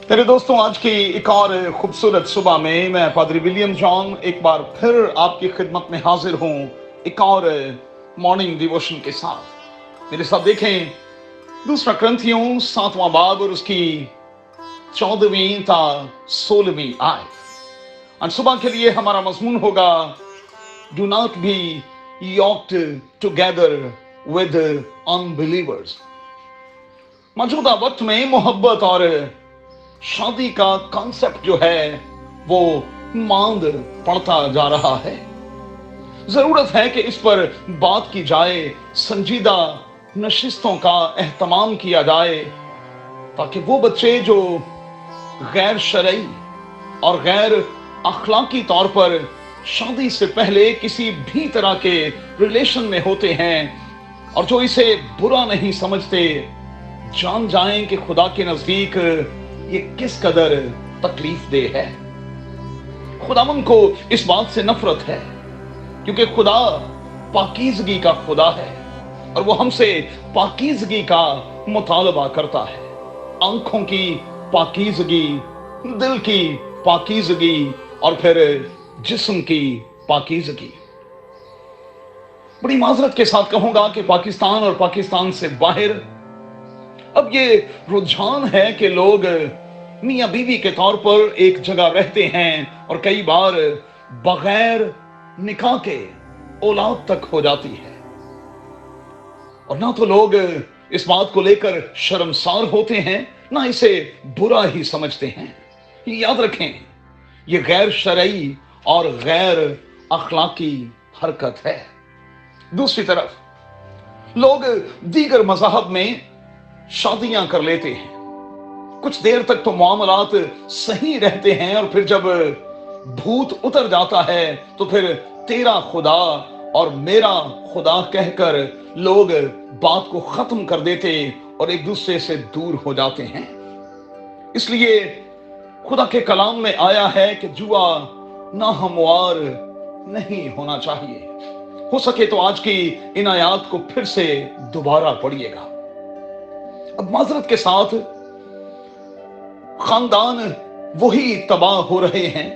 मेरे दोस्तों, आज की एक और खूबसूरत सुबह में मैं पादरी विलियम जॉन एक बार फिर आपकी खिदमत में हाजिर हूं, एक और मॉर्निंग डिवोशन के साथ। मेरे साथ देखें दूसरा क्रंथियों 7वां बाब और उसकी 14वीं ता 16वीं आयत। आज सुबह के लिए हमारा मजमून होगा, do not be yoked together with unbelievers. मौजूदा वक्त में मोहब्बत और शादी का कॉन्सेप्ट जो है वो मांद पड़ता जा रहा है। जरूरत है कि इस पर बात की जाए, संजीदा नशिस्तों का एहतमाम किया जाए, ताकि वो बच्चे जो गैर शरई और गैर अखलाकी तौर पर शादी से पहले किसी भी तरह के रिलेशन में होते हैं और जो इसे बुरा नहीं समझते, जान जाएं कि खुदा के नजदीक ये किस कदर तकलीफ दे है। खुदावन को इस बात से नफरत है क्योंकि खुदा पाकीज़गी का खुदा है और वो हमसे पाकीज़गी का मुतालबा करता है। आंखों की पाकीज़गी, दिल की पाकीज़गी और फिर जिस्म की पाकीज़गी। बड़ी माजरत के साथ कहूंगा कि पाकिस्तान और पाकिस्तान से बाहर अब ये रुझान है कि लोग मियां बीवी के तौर पर एक जगह रहते हैं और कई बार बगैर निकाह के औलाद तक हो जाती है, और ना तो लोग इस बात को लेकर शर्मसार होते हैं, ना इसे बुरा ही समझते हैं। याद रखें, यह गैर शरई और गैर अखलाकी हरकत है। दूसरी तरफ लोग दीगर मज़हब में शादियां कर लेते हैं, कुछ देर तक तो मामलात सही रहते हैं और फिर जब भूत उतर जाता है तो फिर तेरा खुदा और मेरा खुदा कहकर लोग बात को खत्म कर देते और एक दूसरे से दूर हो जाते हैं। इसलिए खुदा के कलाम में आया है कि जुआ नाहमवार नहीं होना चाहिए। हो सके तो आज की इन आयात को फिर से दोबारा पढ़िएगा। अब माजरत के साथ खानदान वही तबाह हो रहे हैं,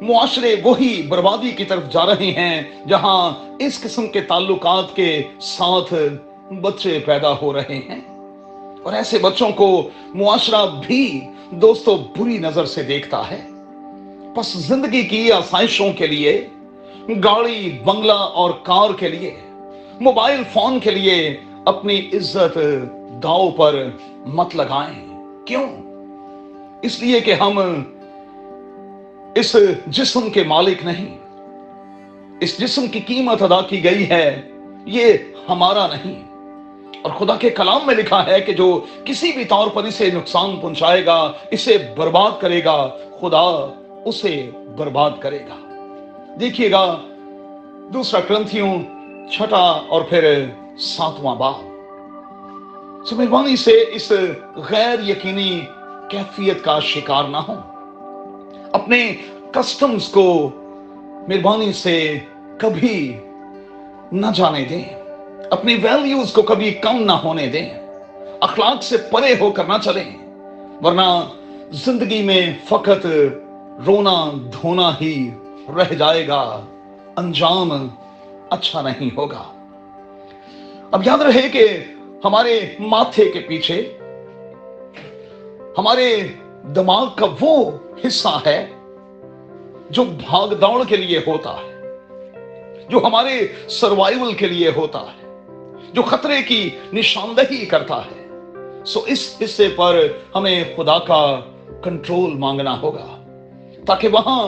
मुआशरे वही बर्बादी की तरफ जा रहे हैं जहां इस किस्म के ताल्लुकात के साथ बच्चे पैदा हो रहे हैं, और ऐसे बच्चों को मुआशरा भी दोस्तों बुरी नजर से देखता है। बस जिंदगी की आसाइशों के लिए, गाड़ी बंगला और कार के लिए, मोबाइल फोन के लिए अपनी इज्जत दांव पर मत लगाएं। क्यों? इसलिए कि हम इस जिस्म के मालिक नहीं, इस जिस्म की कीमत अदा की गई है, ये हमारा नहीं। और खुदा के कलाम में लिखा है कि जो किसी भी तौर पर इसे नुकसान पहुंचाएगा, इसे बर्बाद करेगा, खुदा उसे बर्बाद करेगा। देखिएगा दूसरा क्रंथियों 6 और फिर 7वां बाब। मेहरबानी से इस गैर यकीनी कैफियत का शिकार ना हो, अपने कस्टम्स को मेहरबानी से कभी न जाने दें, अपनी वैल्यूज को कभी कम ना होने दें, अखलाक से परे होकर ना चलें, वरना जिंदगी में फकत रोना धोना ही रह जाएगा, अंजाम अच्छा नहीं होगा। अब याद रहे कि हमारे माथे के पीछे हमारे दिमाग का वो हिस्सा है जो भाग दौड़ के लिए होता है, जो हमारे सर्वाइवल के लिए होता है, जो खतरे की निशानदेही करता है। सो इस हिस्से पर हमें खुदा का कंट्रोल मांगना होगा ताकि वहां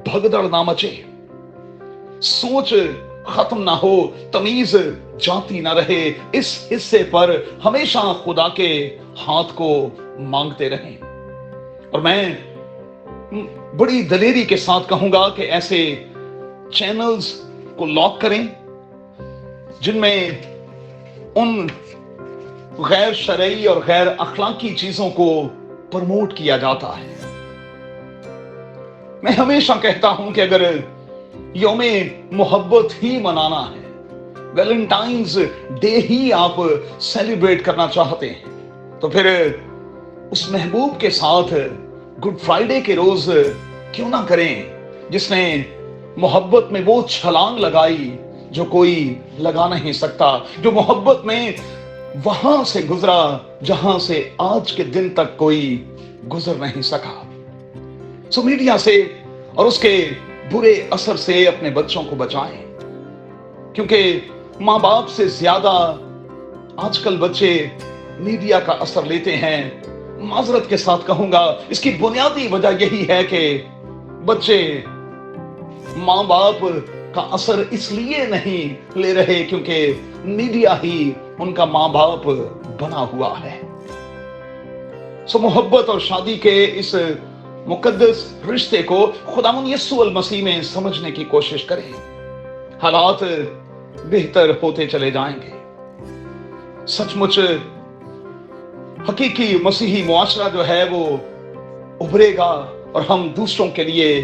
भगदड़ ना मचे, सोच खत्म ना हो, तमीज जाती ना रहे। इस हिस्से पर हमेशा खुदा के हाथ को मांगते रहें। और मैं बड़ी दलेरी के साथ कहूंगा कि ऐसे चैनल्स को लॉक करें जिनमें उन गैर शरई और गैर अखलाकी चीजों को प्रमोट किया जाता है। मैं हमेशा कहता हूं कि अगर यौमे मोहब्बत ही मनाना है, वैलेंटाइंस डे ही आप सेलिब्रेट करना चाहते हैं, तो फिर उस महबूब के साथ गुड फ्राइडे के रोज क्यों ना करें, जिसने मोहब्बत में वो छलांग लगाई जो कोई लगा नहीं सकता, जो मोहब्बत में वहां से गुजरा जहां से आज के दिन तक कोई गुजर नहीं सका। सो मीडिया से और उसके बुरे असर से अपने बच्चों को बचाएं, क्योंकि मां बाप से ज्यादा आजकल बच्चे मीडिया का असर लेते हैं। माजरत के साथ कहूंगा, इसकी बुनियादी वजह यही है कि बच्चे मां बाप का असर इसलिए नहीं ले रहे क्योंकि मीडिया ही उनका मां बाप बना हुआ है। सो मोहब्बत और शादी के इस मुकद्दस रिश्ते को खुदावंद यीशु अल मसीह में समझने की कोशिश करें। हालात बेहतर होते चले जाएंगे। सचमुच हकीकी मसीही मुआशरा जो है वो उभरेगा और हम दूसरों के लिए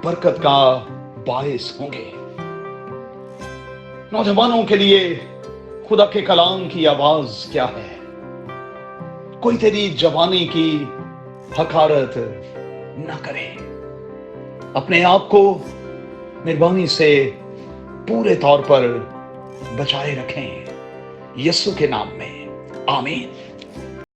बरकत का बायस होंगे। नौजवानों के लिए खुदा के कलाम की आवाज क्या है? कोई तेरी जवानी की हकारत न करे। अपने आप को मेहरबानी से पूरे तौर पर बचाए रखें, यीशु के नाम में, आमीन।